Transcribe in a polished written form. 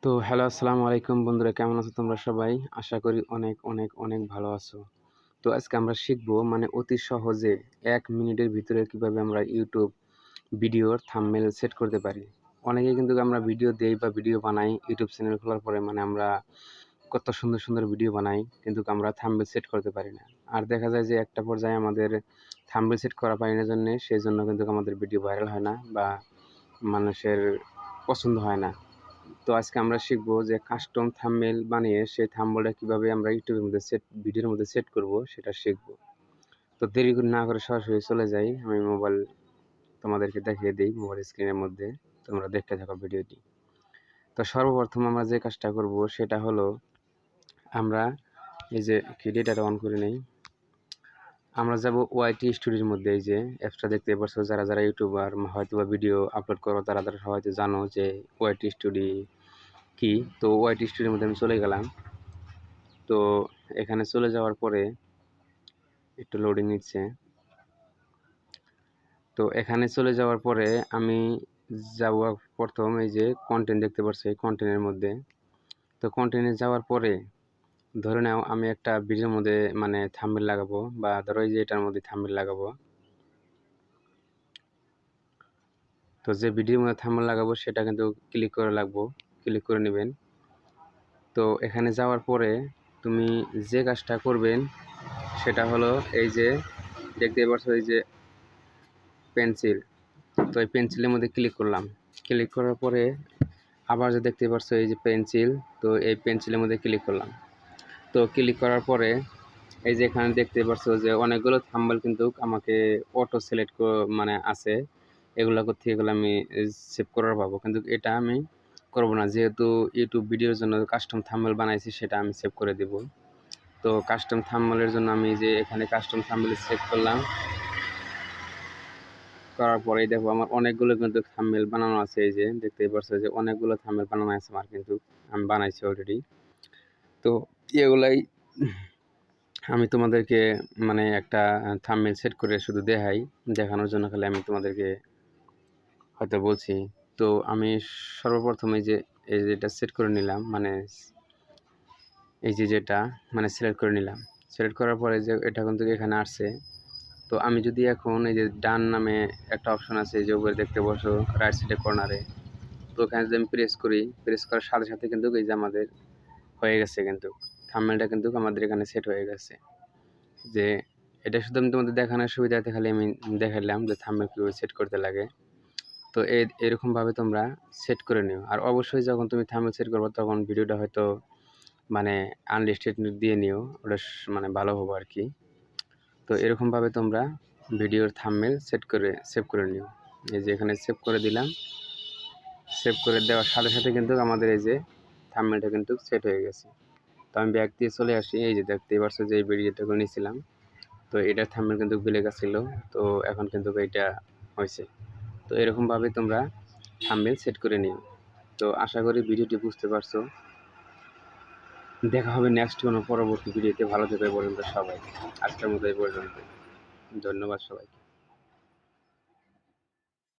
তো হ্যালো, আসসালামু আলাইকুম বন্ধুরা, কেমন আছো তোমরা সবাই? আশা করি অনেক অনেক অনেক ভালো আছো। তো আজকে আমরা শিখবো অতি সহজে 1 মিনিটের ভিতরে কিভাবে আমরা ইউটিউব ভিডিওর থাম্বনেল সেট করতে পারি। অনেকেই কিন্তু আমরা ভিডিও দেই বা ভিডিও বানাই ইউটিউব চ্যানেল খোলার পরে আমরা কত সুন্দর সুন্দর ভিডিও বানাই, কিন্তু আমরা থাম্বনেল সেট করতে পারি না। আর দেখা যায় যে একটা পর্যায়ে আমাদের থাম্বনেল সেট করা পারি না সেজন্য কিন্তু আমাদের ভিডিও ভাইরাল হয় না বা মানুষের পছন্দ হয় না। তো আজকে আমরা শিখবো যে কাস্টম থাম্বনেল বানিয়ে সেই থাম্বনেলটা কিভাবে আমরা ইউটিউবের মধ্যে ভিডিওর মধ্যে সেট করব সেটা শিখবো। তো দেরি না করে সরাসরি চলে যাই। আমি মোবাইল তোমাদেরকে দেখিয়ে দিই মোবাইল স্ক্রিনের মধ্যে, তোমরা দেখতে থাকো ভিডিওটি। তো সর্বপ্রথম আমরা যে কাজটা করব সেটা হলো আমরা এই যে ডেটাটা অন করে নেই। আমরা যাব ওয়াইটি স্টুডিওর মধ্যে। এই যে অ্যাপসটা দেখতে পাচ্ছ, যারা যারা ইউটিউবার হয়তো বা ভিডিও আপলোড করো তারা হয়তো জানো যে ওয়াইটি স্টুডিও কি। তো ওয়াইটি স্টুডিওর মধ্যে আমি চলে গেলাম। তো এখানে চলে যাওয়ার পরে একটু লোডিং নিচ্ছে। তো এখানে চলে যাওয়ার পরে আমি যাব প্রথম এই যে কন্টেন্ট দেখতে পাচ্ছি, এই কন্টেন্টের মধ্যে। তো কন্টেন্টে যাওয়ার পরে ধরে নাও আমি একটা ভিডিওর মধ্যে থাম্বনেল লাগাবো, বা ধরো এই যে এটার মধ্যে থাম্বনেল লাগাবো। তো যে ভিডিওর মধ্যে থাম্বনেল লাগাবো সেটা কিন্তু ক্লিক করে নেবেন। তো এখানে যাওয়ার পরে তুমি যে কাজটা করবেন সেটা হলো এই যে দেখতে পাচ্ছ এই যে পেন্সিল। তো এই পেন্সিলের মধ্যে ক্লিক করলাম। ক্লিক করার পরে আবার যে দেখতে পাচ্ছ এই যে পেন্সিল, তো এই পেন্সিলের মধ্যে ক্লিক করলাম। তো ক্লিক করার পরে এই যে এখানে দেখতে পাচ্ছ যে অনেকগুলো থাম্বনেল কিন্তু আমাকে অটো সিলেক্ট আছে। এগুলো থেকে এগুলো আমি সেভ করার পাবো, কিন্তু এটা আমি করব না, যেহেতু ইউটিউব ভিডিওর জন্য কাস্টম থাম্বনেল বানাইছি সেটা আমি সেভ করে দেব। তো কাস্টম থাম্বনেলের জন্য আমি যে এখানে কাস্টম থাম্বনেল সেভ করলাম। করার পরেই দেখো আমার অনেকগুলো কিন্তু থাম্বনেল বানানো আছে। এই যে দেখতেই পাচ্ছ যে অনেকগুলো থাম্বনেল বানানো আছে আমার, কিন্তু আমি বানাইছি অলরেডি। তো এগুলাই আমি তোমাদেরকে একটা থাম্বনেল সেট করে শুধু দেখানোর জন্য খালি আমি তোমাদেরকে হয়তো বলছি। তো আমি সর্বপ্রথম এই যেটা সেট করে নিলাম, এই যে যেটা সিলেক্ট করে নিলাম। সিলেক্ট করার পরে যে এটা কিন্তু এখানে আসছে। তো আমি যদি এখন এই যে ডান নামে একটা অপশন আছে, এই যে উপরে দেখতে বসো রাইট সাইডে কর্নারে, তো ওখানে যদি আমি প্রেস করার সাথে সাথে কিন্তু এই যে আমাদের হয়ে গেছে, কিন্তু থাম্বনেলটা কিন্তু আমাদের এখানে সেট হয়ে গেছে। যে এটা শুধু আমি তোমাদের দেখানোর সুবিধাতে খালি আমি দেখালাম যে থাম্বনেল কীভাবে সেট করতে লাগে। তো এরকমভাবে তোমরা সেট করে নিও। আর অবশ্যই যখন তুমি থাম্বনেল সেট করবো তখন ভিডিওটা হয়তো আনলিস্টেড দিয়ে নিও, ওটা ভালো হবে আর কি। তো এরকমভাবে তোমরা ভিডিওর থাম্বনেল সেভ করে নিও। এই যে এখানে সেভ করে দিলাম। সেভ করে দেওয়ার সাথে সাথে কিন্তু আমাদের এই যে থাম্বনেলটা কিন্তু সেট হয়ে গেছে। তো আমি ব্যাক দিয়ে চলে আসি। এই যে দেখতেই পাচ্ছ যে এই ভিডিওটা করে নিয়েছিলাম, তো এটার থাম্বনেল কিন্তু ভুলে গেছিলো, তো এখন কিন্তু এটা হয়েছে। তো এরকমভাবে তোমরা থাম্বনেল সেট করে নিও। তো আশা করি ভিডিওটি বুঝতে পারছো। দেখা হবে নেক্সট কোনো পরবর্তী ভিডিওতে। ভালো থেকো পর্যন্ত সবাই। আজকের মতো এই পর্যন্ত। ধন্যবাদ সবাইকে।